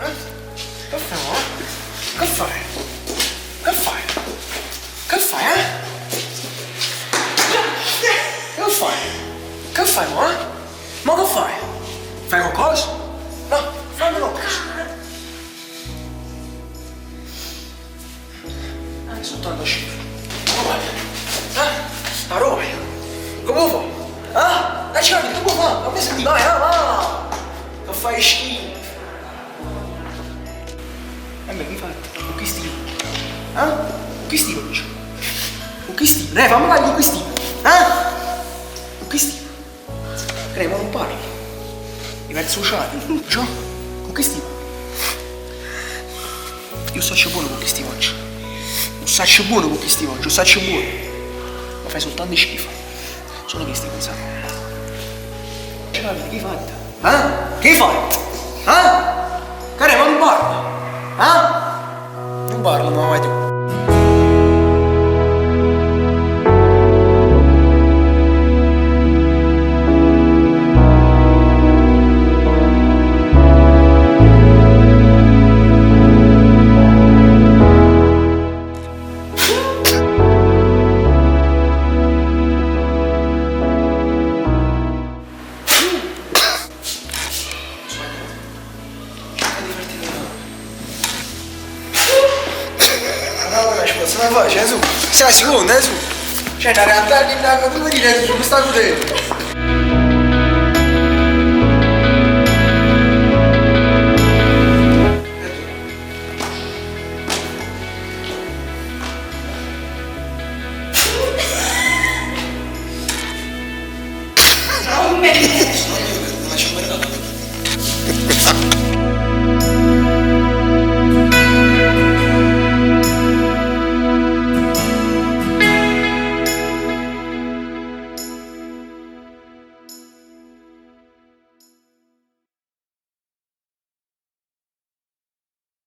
Che fai, mo? Che fai? Che fai? Che fai, eh? Che fai? Che fai, mo? Ma che fai? Fai qualcosa? No, fammi qualcosa. Soltanto schifo. A Roma. Come fa? Ah? Certo, come fa? A me senti mai, va! Che fai schifo. E me, infatti, con che stile? Con che stile oggi? Con che stile? Fammi parlare con che stile? Con che stile? Crema non parli. Diversi sociali. Ciò? Con che stile? Io so buono con che stile oggi. Un sacco buono con che stile oggi, un sacco buono. Ma fai soltanto schifo. Solo che stai pensando. Che hai fatto? Che hai fatto? Crema non parla. Non parla, ma vai tu. Come fai? Sei su? Sei sicuro, su? Cioè, la realtà che tu mi dire su questa cosa.